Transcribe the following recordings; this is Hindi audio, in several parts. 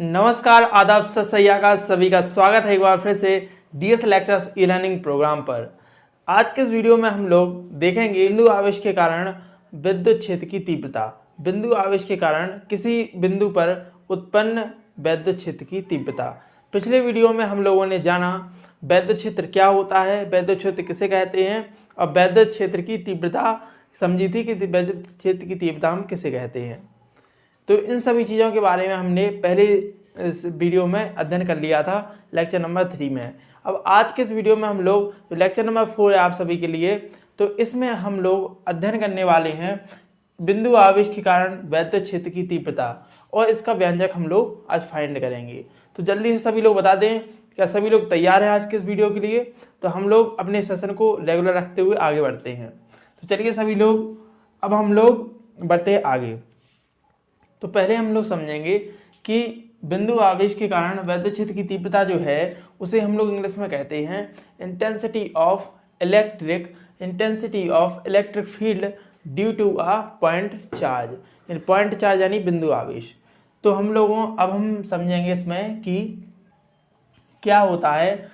नमस्कार, आदाब, सत श्री अकाल। सभी का स्वागत है एक बार फिर से DS lectures e learning program पर। आज के इस वीडियो में हम लोग देखेंगे बिंदु आवेश के कारण विद्युत क्षेत्र की तीव्रता। बिंदु आवेश के कारण किसी बिंदु पर उत्पन्न विद्युत क्षेत्र की तीव्रता। पिछले वीडियो में हम लोगों ने जाना विद्युत क्षेत्र क्या होता है, विद्युत क्षेत्र किसे कहते हैं, और विद्युत क्षेत्र की तीव्रता समझी थी कि विद्युत क्षेत्र की तीव्रता हम किसे कहते हैं। तो इन सभी चीज़ों के बारे में हमने पहले इस वीडियो में अध्ययन कर लिया था लेक्चर नंबर 3 में। अब आज के इस वीडियो में हम लोग जो लेक्चर नंबर 4 है आप सभी के लिए, तो इसमें हम लोग अध्ययन करने वाले हैं बिंदु आवेश के कारण विद्युत क्षेत्र की तीव्रता, और इसका व्यंजक हम लोग आज फाइंड करेंगे। तो जल्दी से सभी लोग बता दें, क्या सभी लोग तैयार हैं आज के इस वीडियो के लिए? तो हम लोग अपने सेशन को रेगुलर रखते हुए आगे बढ़ते हैं। तो चलिए सभी लोग, अब हम लोग बढ़ते हैं आगे। तो पहले हम लोग समझेंगे कि बिंदु आवेश के कारण विद्युत क्षेत्र की तीव्रता जो है उसे हम लोग इंग्लिश में कहते हैं intensity of electric field due to a point charge. Point charge यानी बिंदु आवेश। तो अब हम समझेंगे इसमें कि क्या होता है।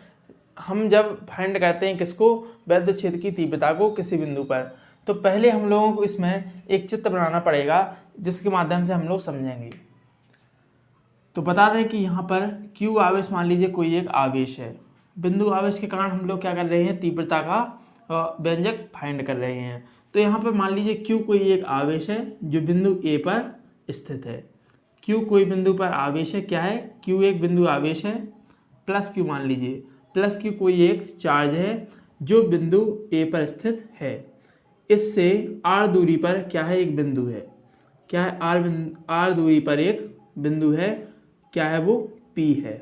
हम जब फाइंड करते हैं किसको, विद्युत क्षेत्र की तीव्रता को किसी बिंदु पर, तो पहले हम लोगों को इसमें एक चित्र बनाना पड़ेगा जिसके माध्यम से हम लोग समझेंगे। तो बता दें कि यहाँ पर Q आवेश, मान लीजिए कोई एक आवेश है। बिंदु आवेश के कारण हम लोग क्या कर रहे हैं, तीव्रता का व्यंजक फाइंड कर रहे हैं। तो यहाँ पर मान लीजिए Q कोई एक आवेश है जो बिंदु A पर स्थित है। Q कोई बिंदु पर आवेश है, क्या है, Q एक बिंदु आवेश है, प्लस Q मान लीजिए, प्लस Q कोई एक चार्ज है जो बिंदु A पर स्थित है। इससे R दूरी पर क्या है, एक बिंदु है, क्या है, R दूरी पर एक बिंदु है, क्या है वो, P है।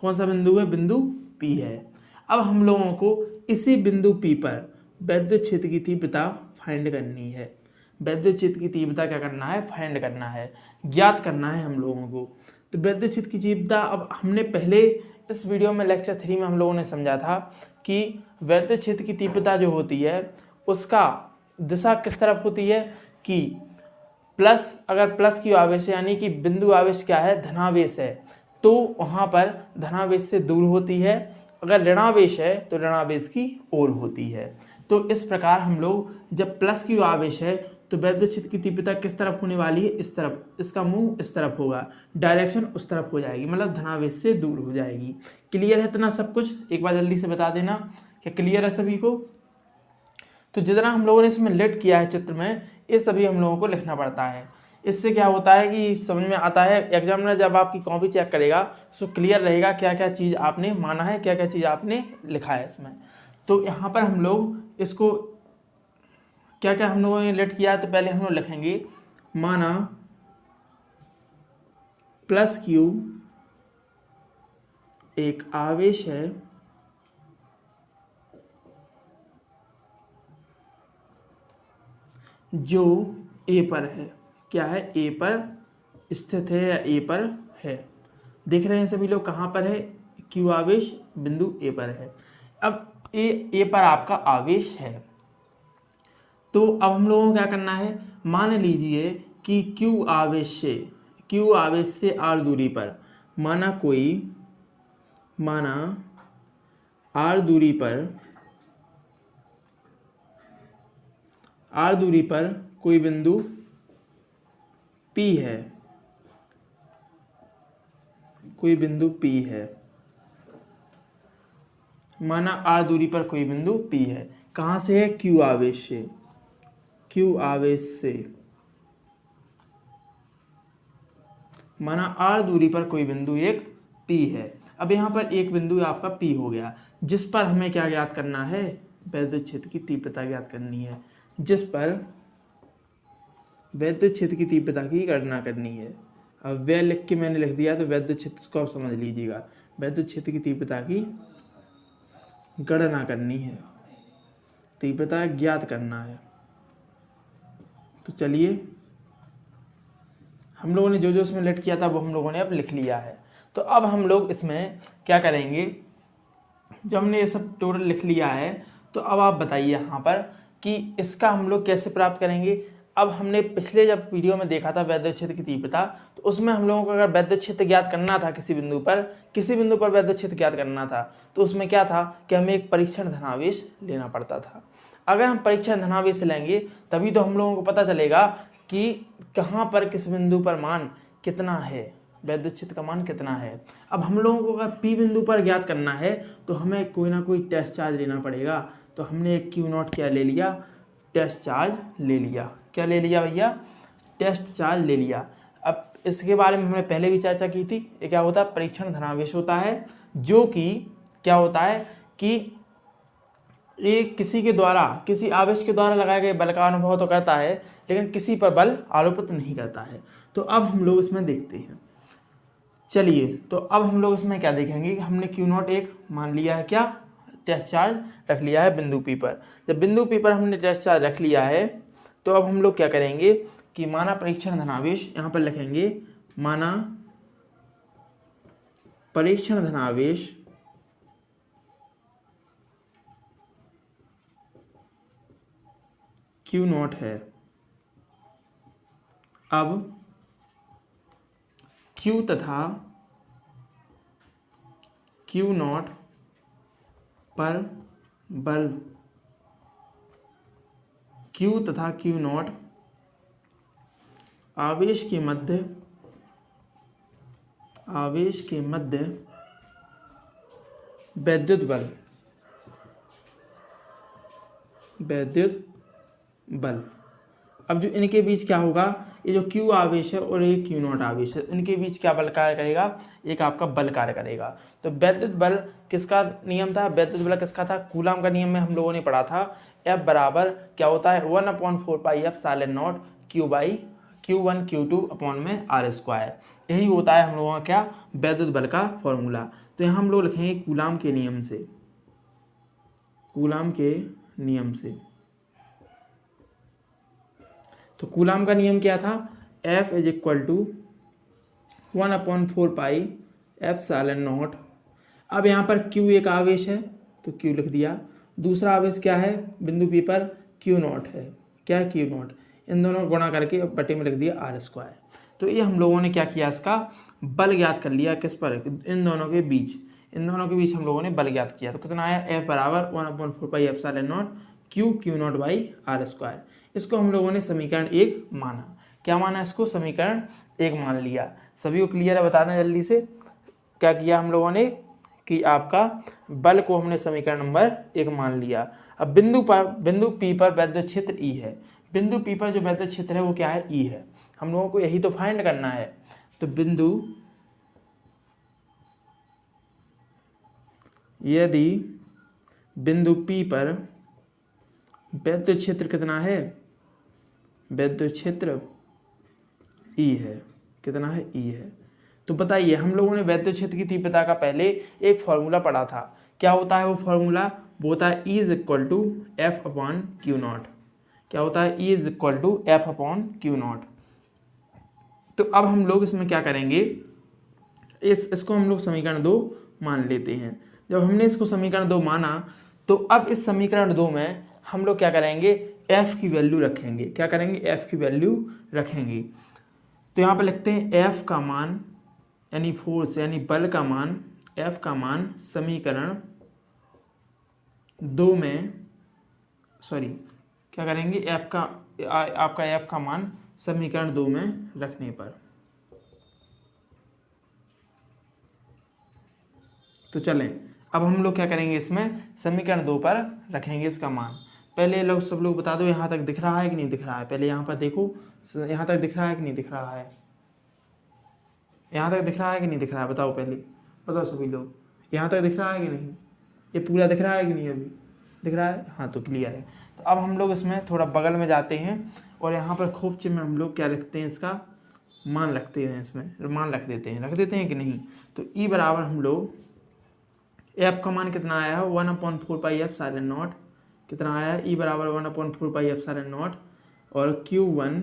कौन सा बिंदु है, बिंदु P है। अब हम लोगों को इसी बिंदु P पर विद्युत क्षेत्र की तीव्रता फाइंड करनी है। विद्युत क्षेत्र की तीव्रता क्या करना है, फाइंड करना है, ज्ञात करना है हम लोगों को। तो विद्युत क्षेत्र की तीव्रता, अब हमने पहले इस वीडियो में लेक्चर 3 में हम लोगों ने समझा था कि विद्युत क्षेत्र की तीव्रता जो होती है उसका दिशा किस तरफ होती है कि प्लस, अगर प्लस की आवेश है यानी कि बिंदु आवेश क्या है, धनावेश है, तो वहाँ पर धनावेश से दूर होती है। अगर ऋणावेश है तो ऋणावेश की ओर होती है। तो इस प्रकार हम लोग, जब प्लस की आवेश है तो विद्युत क्षेत्र की तीव्रता किस तरफ होने वाली है, इस तरफ, इसका मुंह इस तरफ होगा, डायरेक्शन उस तरफ हो जाएगी, मतलब धनावेश से दूर हो जाएगी। क्लियर है इतना सब कुछ? एक बार जल्दी से बता देना, क्या क्लियर है सभी को? तो जितना हम लोगों ने इसमें लेट किया है चित्र में, ये सभी हम लोगों को लिखना पड़ता है। इससे क्या होता है कि समझ में आता है, एग्जामिनर जब आपकी कॉपी चेक करेगा तो क्लियर रहेगा क्या क्या चीज़ आपने माना है, क्या क्या चीज़ आपने लिखा है इसमें। तो यहाँ पर हम लोग इसको क्या क्या हम लोगों ने लेट किया है, तो पहले हम लोग लिखेंगे, माना प्लस Q एक आवेश है जो A पर है, क्या है, A पर स्थित है या A पर है। देख रहे हैं सभी लोग कहाँ पर है, Q आवेश बिंदु A पर है। अब A पर आपका आवेश है, तो अब हम लोगों को क्या करना है, मान लीजिए कि Q आवेश से R दूरी पर, माना R दूरी पर कोई बिंदु P है, माना R दूरी पर कोई बिंदु P है। कहाँ से है, Q आवेश से, माना R दूरी पर कोई बिंदु एक P है। अब यहाँ पर एक बिंदु आपका P हो गया, जिस पर हमें क्या ज्ञात करना है, विद्युत क्षेत्र की तीव्रता ज्ञात करनी है, जिस पर विद्युत क्षेत्र की तीव्रता की गणना करनी है। अब वह लिख के मैंने लिख दिया, तो विद्युत क्षेत्र को आप समझ लीजिएगा, विद्युत क्षेत्र की तीव्रता की गणना करनी है, तीव्रता ज्ञात करना है। तो चलिए, हम लोगों ने जो जो इसमें लेट किया था वो हम लोगों ने अब लिख लिया है। तो अब हम लोग इसमें क्या करेंगे, जब हमने ये सब टोटल लिख लिया है, तो अब आप बताइए यहाँ पर कि इसका हम लोग कैसे प्राप्त करेंगे। अब हमने पिछले जब वीडियो में देखा था वैद्युत क्षेत्र की तीव्रता, तो उसमें हम लोगों को अगर वैद्युत क्षेत्र ज्ञात करना था किसी बिंदु पर वैद्युत क्षेत्र ज्ञात करना था, तो उसमें क्या था कि हमें एक परीक्षण धनावेश लेना पड़ता था। अगर हम परीक्षण धनावेश लेंगे तभी तो हम लोगों को पता चलेगा कि कहाँ पर किस बिंदु पर मान कितना है, वैद्युत क्षेत्र का मान कितना है। अब हम लोगों को अगर पी बिंदु पर ज्ञात करना है तो हमें कोई ना कोई टेस्ट चार्ज लेना पड़ेगा। तो हमने एक क्यू नॉट क्या ले लिया, टेस्ट चार्ज ले लिया। क्या ले लिया भैया, टेस्ट चार्ज ले लिया। अब इसके बारे में हमने पहले भी चर्चा की थी। ये क्या होता है, परीक्षण धनावेश होता है, जो कि क्या होता है कि ये किसी के द्वारा, किसी आवेश के द्वारा लगाए गए बल का अनुभव तो करता है, लेकिन किसी पर बल आरोपित नहीं करता है। तो अब हम लोग इसमें देखते हैं। चलिए, तो अब हम लोग इसमें क्या देखेंगे कि हमने क्यू नॉट एक मान लिया है, क्या टेस्ट चार्ज रख लिया है बिंदु पी पर। जब बिंदु पी पर हमने टेस्ट चार्ज रख लिया है तो अब हम लोग क्या करेंगे कि माना परीक्षण धनावेश, यहाँ पर लिखेंगे माना परीक्षण धनावेश क्यू नॉट है। अब क्यू तथा क्यू नॉट पर बल, क्यू तथा क्यू नॉट आवेश के मध्य वैद्युत बल। अब जो इनके बीच क्या होगा, ये जो क्यू आवेश है और ये क्यू नॉट आवेश है, इनके बीच क्या बल कार्य करेगा, एक आपका बल कार्य करेगा। तो वैद्युत बल किसका नियम था, वैद्युत बल किसका था, कूलाम का नियम में हम लोगों ने पढ़ा था। F बराबर क्या होता है 1/4 pi epsilon not Q1 Q2 upon में R²। यही होता है हम लोगों का क्या, वैद्युत बल का फॉर्मूला। तो यहाँ हम लोग लिखेंगे कूलाम के नियम से। तो कूलाम का नियम क्या था, F is equal to 1/4 pi epsilon naught. अब यहाँ पर Q एक आवेश है तो Q लिख दिया, दूसरा आवेश क्या है बिंदु P पर Q नॉट है, क्या है Q नॉट, इन दोनों को गुणा करके बटे में लिख दिया R²। तो ये हम लोगों ने क्या किया, इसका बल ज्ञात कर लिया किस पर, इन दोनों के बीच हम लोगों ने बल ज्ञात किया। तो कितना आया, F बराबर 1/4 pi epsilon not Q not by R²। इसको हम लोगों ने समीकरण 1 माना। क्या माना, इसको समीकरण 1 मान लिया। सभी को क्लियर है, बता दें जल्दी से। क्या किया हम लोगों ने कि आपका बल को हमने समीकरण नंबर 1 मान लिया। अब बिंदु P पर वैद्युत क्षेत्र E है। बिंदु P पर जो वैद्युत क्षेत्र है वो क्या है, E है। हम लोगों को यही तो फाइंड करना है। तो यदि बिंदु P पर वैद्युत क्षेत्र कितना है, वैद्युत क्षेत्र E है, कितना है, E है। तो बताइए, हम लोगों ने वैद्युत क्षेत्र की तीव्रता का पहले एक फॉर्मूला पढ़ा था। क्या होता है वो फॉर्मूला, वो होता है E is equal to F upon Q naught. क्या होता है, E is equal to F upon Q naught. तो अब हम लोग इसमें क्या करेंगे, इसको हम लोग समीकरण 2 मान लेते हैं। जब हमने इसको समीकरण 2 माना तो अब इस समीकरण 2 में हम लोग क्या करेंगे, F की वैल्यू रखेंगे। क्या करेंगे, F की वैल्यू रखेंगे। तो यहाँ पर लिखते हैं F का मान, यानी फोर्स यानी बल का मान, F का मान समीकरण 2 में, क्या करेंगे, आपका F का मान समीकरण 2 में रखने पर। तो चलें, अब हम लोग क्या करेंगे, इसमें समीकरण 2 पर रखेंगे इसका मान। पहले सब लोग बता दो, यहाँ तक दिख रहा है कि नहीं दिख रहा है। पहले यहाँ पर देखो, यहाँ तक दिख रहा है कि नहीं दिख रहा है, यहाँ तक दिख रहा है कि नहीं दिख रहा है, बताओ पहले, बताओ सभी लोग, यहाँ तक दिख रहा है कि नहीं, ये पूरा दिख रहा है कि नहीं, अभी दिख रहा है, हाँ तो क्लियर है। तो अब हम लोग इसमें थोड़ा बगल में जाते हैं और यहाँ पर खूब चिन्ह में हम लोग क्या लिखते हैं, इसका मान रखते हैं, इसमें मान रख देते हैं कि नहीं। तो E बराबर हम लोग F का मान कितना आया है, 1/4 पाई एप्सिलॉन नॉट, कितना आया है, E बराबर 1/4 पाई एप्सिलॉन नॉट, और Q1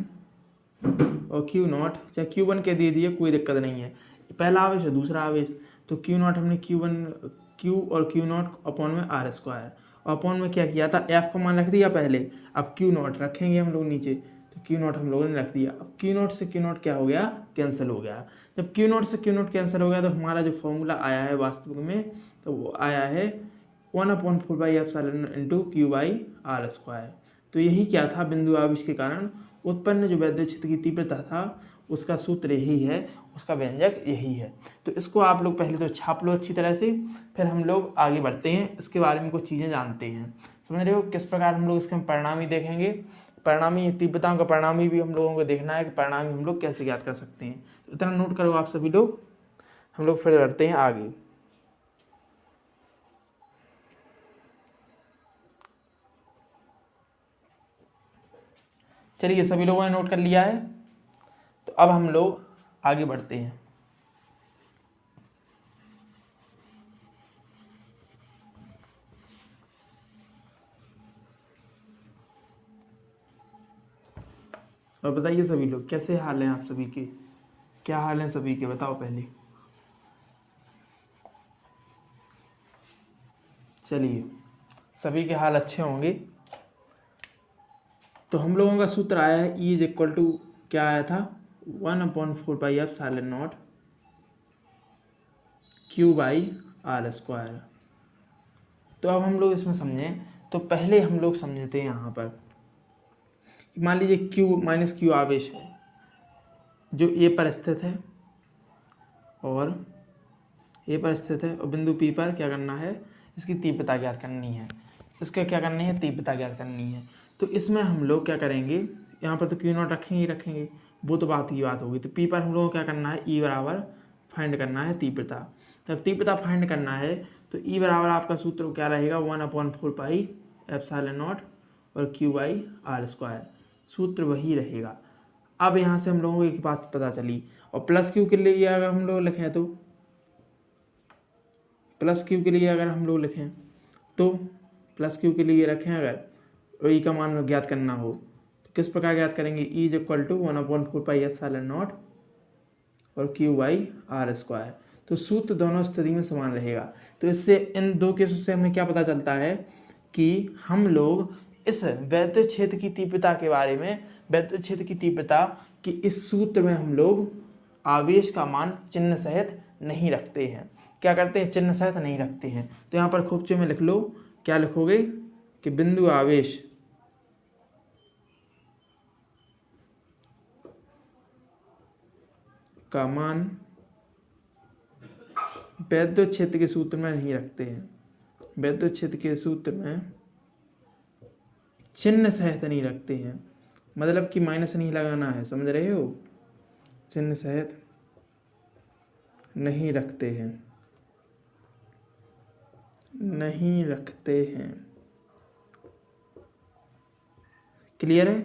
और Q नॉट, चाहे Q1 के दे दिए कोई दिक्कत नहीं है, पहला आवेश है दूसरा आवेश। तो Q नॉट हमने Q और Q नॉट अपॉन में R², अपॉन में क्या किया था, F का मान रख दिया पहले, अब Q नॉट रखेंगे हम लोग नीचे। तो क्यू नॉट हम लोगों ने रख दिया। अब क्यू नॉट से क्यू नॉट क्या हो गया, कैंसिल हो गया। जब क्यू नॉट से क्यू नॉट कैंसिल हो गया तो हमारा जो फॉर्मूला आया है वास्तविक में, तो वो आया है 1/4 into Q by R square. तो यही क्या था, बिंदु आवेश के कारण उत्पन्न जो वैद्युत क्षेत्र की तीव्रता था उसका सूत्र यही है, उसका व्यंजक यही है। तो इसको आप लोग पहले तो छाप लो अच्छी तरह से, फिर हम लोग आगे बढ़ते हैं, इसके बारे में कुछ चीज़ें जानते हैं। समझ रहे हो किस प्रकार हम लोग इसके परिणामी देखेंगे, परिणामी तीव्रताओं का परिणामी भी हम लोगों को देखना है कि परिणामी हम लोग कैसे ज्ञात कर सकते हैं। तो इतना नोट करो आप सभी लोग, हम लोग फिर बढ़ते हैं आगे। चलिए सभी लोगों ने नोट कर लिया है, तो अब हम लोग आगे बढ़ते हैं। और बताइए सभी लोग कैसे हाल हैं आप सभी के, क्या हाल है सभी के, बताओ पहले। चलिए सभी के हाल अच्छे होंगे। तो हम लोगों का सूत्र आया है E इज इक्वल टू, क्या आया था, 1/4πε0 क्यू बाई आर स्क्वायर। तो अब हम लोग इसमें समझें, तो पहले हम लोग समझते हैं यहाँ पर, मान लीजिए क्यू माइनस क्यू आवेश है जो ए पर स्थित है और ए पर स्थित है, और बिंदु पी पर क्या करना है, इसकी तीव्रता ज्ञात करनी है, इसका क्या करनी है, तीव्रता ज्ञात करनी है। तो इसमें हम लोग क्या करेंगे, यहाँ पर तो क्यू नॉट रखेंगे ही रखेंगे, वो तो बात की बात होगी। तो पी पर हम लोगों को क्या करना है, ई बराबर फाइंड करना है तीव्रता। जब तीव्रता फाइंड करना है तो ई बराबर आपका सूत्र क्या रहेगा, 1/4πε0 और क्यू बाई आर स्क्वायर, सूत्र वही रहेगा। अब यहाँ से हम लोगों को एक बात पता चली, और प्लस क्यू के लिए अगर हम लोग लिखें, तो प्लस क्यू के लिए अगर हम लोग लिखें, तो प्लस क्यू के लिए रखें अगर, और ई का मान ज्ञात करना हो तो किस प्रकार ज्ञात करेंगे, ई इज इक्वल टू 1/4πε0 और क्यू बाई आर स्क्वायर। तो सूत्र दोनों स्थिति में समान रहेगा। तो इससे इन दो केसों से हमें क्या पता चलता है कि हम लोग इस वैद्युत क्षेत्र की तीव्रता के बारे में, वैद्युत क्षेत्र की तीव्रता कि इस सूत्र में हम लोग आवेश का मान चिन्ह सहित नहीं रखते हैं। क्या करते हैं, चिन्ह सहित नहीं रखते हैं। तो यहाँ पर खूबचे में लिख लो, क्या लिखोगे कि बिंदु आवेश का मान वैद्युत क्षेत्र के सूत्र में नहीं रखते हैं, वैद्युत क्षेत्र के सूत्र में चिन्ह सहित नहीं रखते हैं, मतलब कि माइनस नहीं लगाना है, समझ रहे हो, चिन्ह सहित नहीं रखते हैं, नहीं रखते हैं। क्लियर है,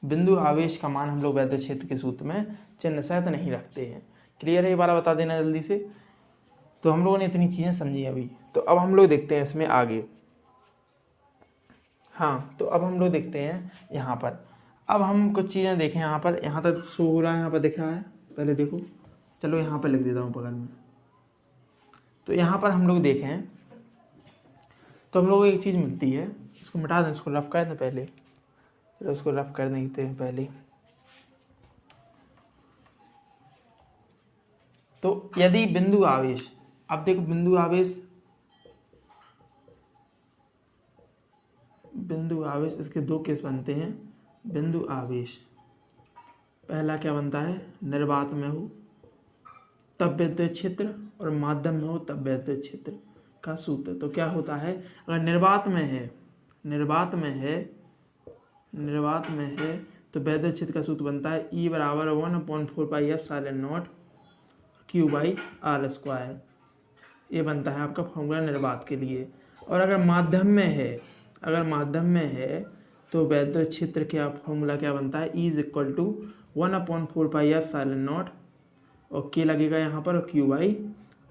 बिंदु आवेश का मान हम लोग वैद्युत क्षेत्र के सूत्र में चिन्ह सहित नहीं रखते हैं। क्लियर है, ये बार बता देना जल्दी से। तो हम लोगों ने इतनी चीज़ें समझी अभी। तो अब हम लोग देखते हैं इसमें आगे। हाँ, तो अब हम लोग देखते हैं यहाँ पर, अब हम कुछ चीज़ें देखें यहाँ पर, यहाँ तक शो हो रहा है, यहाँ पर दिख रहा है, पहले देखो, चलो यहाँ पर लिख देता हूँ बगल में। तो यहाँ पर हम लोग देखें तो हम लोग को एक चीज़ मिलती है, इसको मिटा दें, इसको रफ कर दें पहले, फिर उसको रफ कर देते हैं पहले। तो यदि बिंदु आवेश, अब देखो बिंदु आवेश, बिंदु आवेश इसके दो केस बनते हैं। बिंदु आवेश पहला क्या बनता है, निर्वात में हो तब वैद्युत क्षेत्र, और माध्यम में हो तब वैद्युत क्षेत्र का सूत्र। तो क्या होता है, अगर निर्वात में है, निर्वात में है, निर्वात में है तो वैद्युत क्षेत्र का सूत्र बनता है E बराबर 1/4πε0 क्यू बाई आर स्क्वायर। ये बनता है आपका फॉर्मूला निर्वात के लिए। और अगर माध्यम में है, अगर माध्यम में है तो वैद्युत क्षेत्र का फॉर्मूला क्या बनता है, E इज इक्वल टू 1/4πε0 और के लगेगा यहाँ पर, और क्यू बाई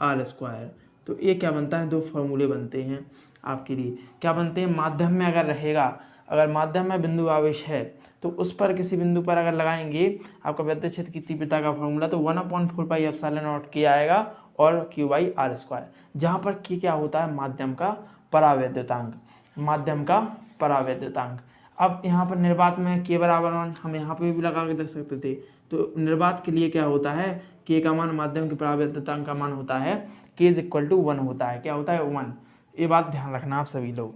आर स्क्वायर। तो ये क्या बनता है, दो फॉर्मूले बनते हैं आपके लिए। क्या बनते हैं, माध्यम में अगर रहेगा, अगर माध्यम में बिंदु आवेश है तो उस पर किसी बिंदु पर अगर लगाएंगे आपका वैद्युत क्षेत्र की तीव्रता का फॉर्मूला, तो 1/4πε0 के आएगा और क्यू बाई आर स्क्वायर, जहाँ पर के क्या होता है, माध्यम का परावैद्युतांक, माध्यम का परावैद्युतांक। अब यहाँ पर निर्वात में k बराबर 1 हम यहाँ पे भी लगा के देख सकते थे। तो निर्वात के लिए क्या होता है, k का मान माध्यम की परावर्तकता का मान होता है k इज इक्वल टू 1 होता है। क्या होता है 1। ये बात ध्यान रखना आप सभी लोग।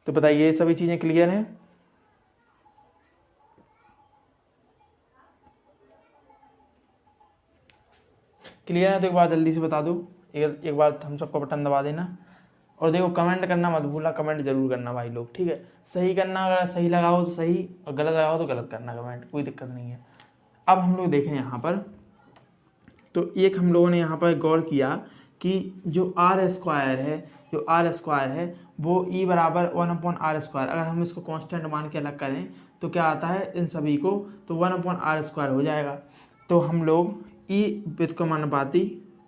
तो बताइए ये सभी चीज़ें क्लियर हैं। क्लियर है तो एक बार जल्दी से बता दो, एक बार हम सबको बटन दबा देना। और देखो कमेंट करना मत भूलना, कमेंट जरूर करना भाई लोग, ठीक है। सही करना, अगर सही लगाओ तो सही और गलत लगाओ तो गलत करना कमेंट, कोई दिक्कत नहीं है। अब हम लोग देखें यहाँ पर, तो एक हम लोगों ने यहाँ पर गौर किया कि जो आर स्क्वायर है वो ई बराबर 1/r²। अगर हम इसको कांस्टेंट मान के अलग करें तो क्या आता है इन सभी को, तो 1/r² हो जाएगा। तो हम लोग ई व्युत्क्रमानुपाती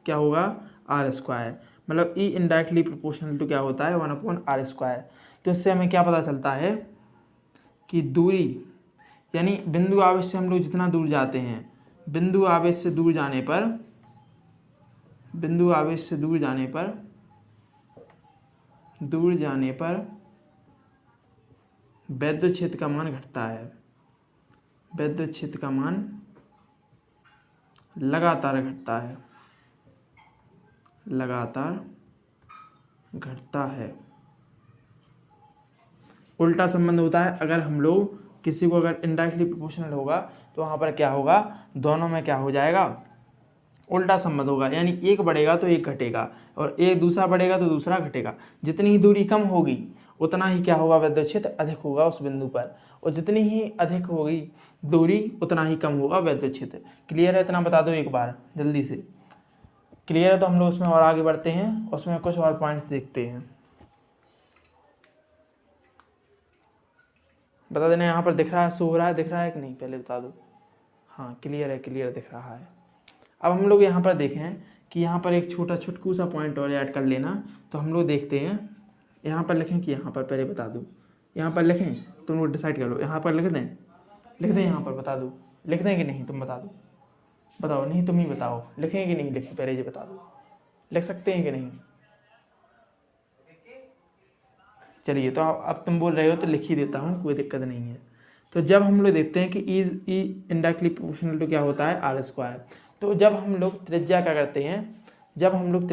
क्या होगा r², मतलब ई इनडायरेक्टली प्रोपोर्शनल टू क्या होता है 1/r²। तो इससे हमें क्या पता चलता है कि दूरी, यानी बिंदु आवेश से हम लोग जितना दूर जाते हैं, बिंदु आवेश से दूर जाने पर वैद्युत क्षेत्र का मान घटता है। वैद्युत क्षेत्र का मान लगातार घटता है। उल्टा संबंध होता है, अगर हम लोग किसी को अगर इनडायरेक्टली प्रोपोर्शनल होगा तो वहाँ पर क्या होगा, दोनों में क्या हो जाएगा, उल्टा संबंध होगा। यानी एक बढ़ेगा तो एक घटेगा और एक दूसरा बढ़ेगा तो दूसरा घटेगा। जितनी ही दूरी कम होगी उतना ही क्या होगा, वैद्युत क्षेत्र अधिक होगा उस बिंदु पर, और जितनी ही अधिक होगी दूरी उतना ही कम होगा वैद्युत क्षेत्र। क्लियर है, इतना बता दो एक बार जल्दी से। क्लियर है तो हम लोग उसमें और आगे बढ़ते हैं, उसमें कुछ और पॉइंट्स देखते हैं। बता देना यहाँ पर दिख रहा है, शो हो रहा है, दिख रहा है कि नहीं पहले बता दो। हाँ क्लियर है, क्लियर दिख रहा है। अब हम लोग यहाँ पर देखें कि यहाँ पर एक छोटा छुटकू सा पॉइंट और ऐड कर लेना। तो हम लोग देखते हैं, यहाँ पर लिखें कि यहाँ पर पहले बता दूँ, यहाँ पर लिखें, तुम लोग डिसाइड कर लो। यहाँ पर लिख दें यहाँ पर बता दो, लिख दें कि नहीं, तुम बता दो, बताओ। नहीं तुम ही बताओ, लिखें कि नहीं लिखें, पहले ये बता दो, लिख सकते हैं कि नहीं। चलिए तो अब तुम बोल रहे हो तो लिख ही देता हूँ, कोई दिक्कत नहीं है। तो जब हम लोग देखते हैं कि ई इनडायरेक्टली प्रोपोर्शनल टू क्या होता है r²। तो जब हम लोग त्रिज्या क्या करते हैं, जब हम लोग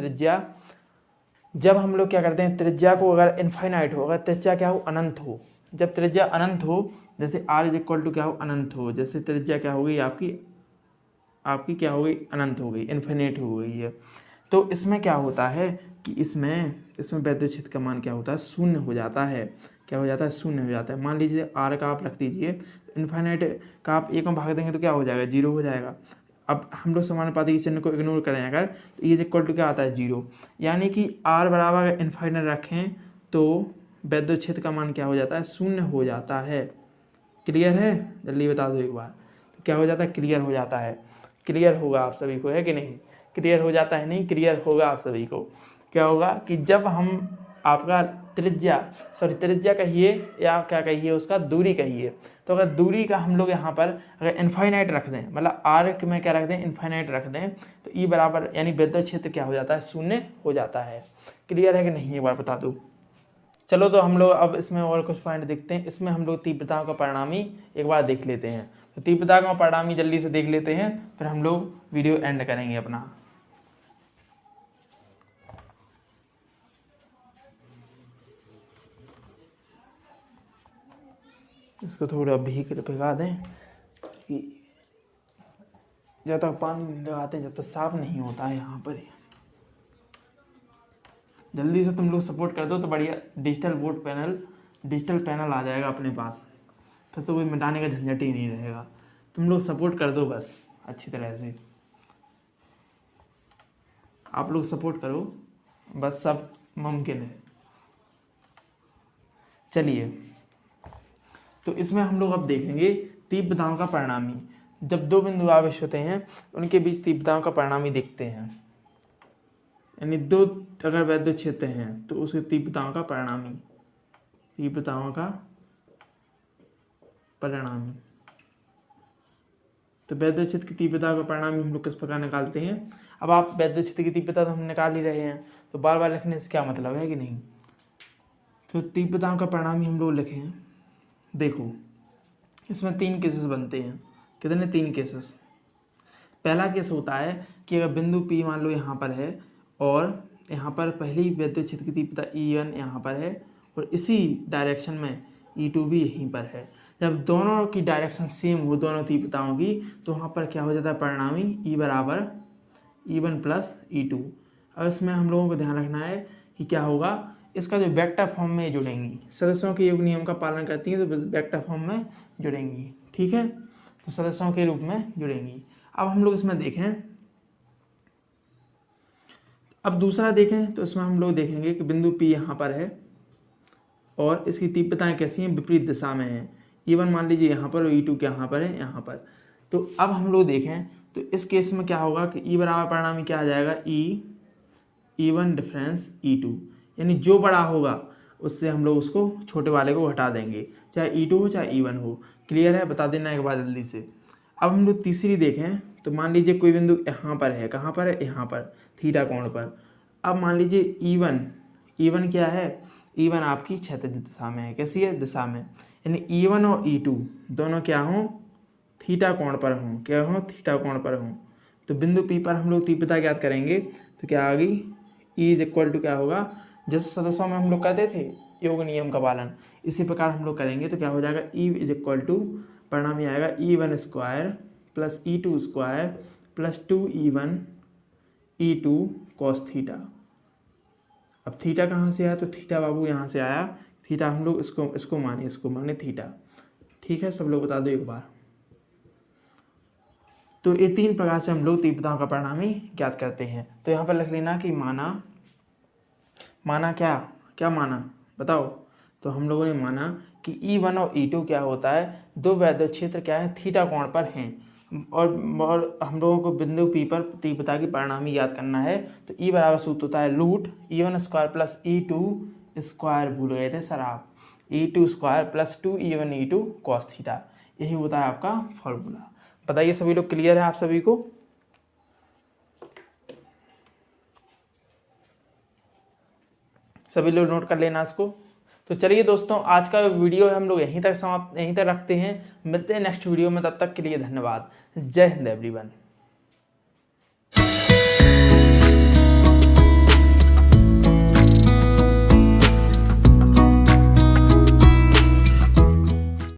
क्या करते हैं, त्रिज्या को अगर इनफाइनाइट हो, अगर त्रिज्या क्या हो, अनंत हो, जब त्रिज्या अनंत हो, जैसे r इज इक्वल टू क्या हो, अनंत हो, जैसे त्रिज्या क्या हो गई आपकी क्या हो गई, अनंत हो गई, इन्फिनिट हो गई है। तो इसमें क्या होता है कि इसमें वैद्युत क्षेत्र का मान क्या होता है, शून्य हो जाता है। क्या हो जाता है, शून्य हो जाता है। मान लीजिए आर का आप रख दीजिए, इन्फाइनाइट का आप एक में भाग देंगे तो क्या हो जाएगा, 0 हो जाएगा। अब हम लोग समानुपाती के चिन्ह को इग्नोर करें अगर, तो ये इक्वल टू क्या आता है, 0। यानी कि आर बराबर अगर इन्फाइनाइट रखें तो वैद्युत क्षेत्र का मान क्या हो जाता है, शून्य हो जाता है। क्लियर है, जल्दी बता दो एक बार। तो क्या हो जाता है, क्लियर हो जाता है। क्लियर होगा आप सभी को, है कि नहीं, क्लियर हो जाता है, नहीं क्लियर होगा आप सभी को। क्या होगा कि जब हम आपका त्रिज्या कहिए या क्या कहिए, उसका दूरी कहिए, तो अगर दूरी का हम लोग यहाँ पर अगर इन्फाइनाइट रख दें, मतलब आर में क्या रख दें, इन्फाइनाइट रख दें, तो ई बराबर यानी वैद्युत क्षेत्र क्या हो जाता है, शून्य हो जाता है। क्लियर है कि नहीं, एक बार बता दो। चलो तो हम लोग अब इसमें और कुछ पॉइंट देखते हैं। इसमें हम लोग तीव्रताओं का परिणामी एक बार देख लेते हैं। तो तीव्रता का परिणामी जल्दी से देख लेते हैं, फिर हम लोग वीडियो एंड करेंगे अपना। इसको थोड़ा भिगा दें कि जब तक पानी लगाते हैं जब तक साफ नहीं होता है। यहाँ पर जल्दी से तुम लोग सपोर्ट कर दो तो बढ़िया डिजिटल पैनल आ जाएगा अपने पास, फिर तो कोई मिटाने का झंझट ही नहीं रहेगा। तुम लोग सपोर्ट कर दो बस अच्छी तरह से, आप लोग सपोर्ट करो बस, सब मुमकिन है। चलिए तो इसमें हम लोग अब देखेंगे तीव्रताओं का परिणामी। जब दो बिंदु आवेश होते हैं उनके बीच तीव्रताओं का परिणामी देखते हैं, यानी दो अगर वैद्युत क्षेत्र हैं तो उसके तीव्रताओं का परिणामी, तो वैद्युत क्षेत्र की तीव्रता का परिणामी हम लोग किस प्रकार निकालते हैं। अब आप वैद्युत क्षेत्र की तीव्रता तो हम निकाल ही रहे हैं, तो बार बार लिखने से क्या मतलब है कि नहीं। तो तीव्रताओं का परिणाम ही हम लोग लिखे हैं। देखो इसमें 3 केसेस बनते हैं। कितने? 3 केसेस। पहला केस होता है कि अगर बिंदु P मान लो यहाँ पर है और यहाँ पर पहली विद्युत क्षेत्र की तीव्रता E1 यहाँ पर है और इसी डायरेक्शन में E2 भी यहीं पर है। जब दोनों की डायरेक्शन सेम हो दोनों तीव्रताओं की, तो वहाँ पर क्या हो जाता है परिणामी E बराबर E1 प्लस E2। अब इसमें हम लोगों को ध्यान रखना है कि क्या होगा, इसका जो वेक्टर फॉर्म में जुड़ेंगी, सदस्यों के योग नियम का पालन करती हैं तो वेक्टर फॉर्म में जुड़ेंगी। ठीक है, तो सदस्यों के रूप में जुड़ेंगी। अब हम लोग इसमें देखें, अब दूसरा देखें तो इसमें हम लोग देखेंगे कि बिंदु P यहाँ पर है और इसकी तीव्रताएं कैसी हैं? विपरीत दिशा में हैं। E1 मान लीजिए यहाँ पर और E2 यहाँ पर है, यहाँ पर। तो अब हम लोग देखें तो इस केस में क्या होगा कि E बराबर परिणामी क्या आ जाएगा? E1 डिफरेंस E2, यानी जो बड़ा होगा उससे हम लोग उसको छोटे वाले को घटा देंगे, चाहे E2 हो चाहे E1 हो। क्लियर है? बता देना एक बार जल्दी से। अब हम लोग तीसरी देखें तो मान लीजिए कोई बिंदु यहाँ पर है, कहाँ पर है? यहाँ पर, थीटा कोण पर। अब मान लीजिए E1 क्या है? E1 आपकी क्षैतिज दिशा में है। कैसी है? दिशा में। यानी E1 और E2 दोनों क्या हों? थीटा कोण पर हों। क्या हों? थीटा कोण पर हों। तो बिंदु P पर हम लोग तीव्रता ज्ञात करेंगे तो क्या आ गई? E इज इक्वल टू क्या होगा? जैसे सदस्यों में हम लोग करते थे योग नियम का पालन, इसी प्रकार हम लोग करेंगे तो क्या हो जाएगा? E इज इक्वल टू परिणाम आएगा E1 square plus E2 square plus 2E1 E2 cos theta. अब थीटा कहाँ से आया? तो थीटा बाबू यहाँ से आया। थीटा हम लोग इसको माने थीटा। ठीक है, सब लोग बता दो एक बार। तो ये 3 प्रकार से हम लोग तीव्रताओं का परिणामी ज्ञात करते हैं। तो यहाँ पर लिख लेना कि माना क्या माना बताओ। तो हम लोगों ने माना कि E1 और E2 क्या होता है? दो विद्युत क्षेत्र क्या है? थीटा कोण पर हैं और हम लोगों को बिंदु P पर तीव्रता की परिणामी याद करना है। तो E बराबर सूत्र होता है root E1 square plus E2 square, भूल गए थे सर आप, E2 square plus 2E1 E2 cos theta. यही होता है आपका फॉर्मूला। बताइए सभी लोग, क्लियर है आप सभी को? सभी लोग नोट कर लेना इसको। तो चलिए दोस्तों, आज का वीडियो हम लोग यहीं तक रखते हैं। मिलते हैं नेक्स्ट वीडियो में, तब तक के लिए धन्यवाद। जय हिंद एवरीवन।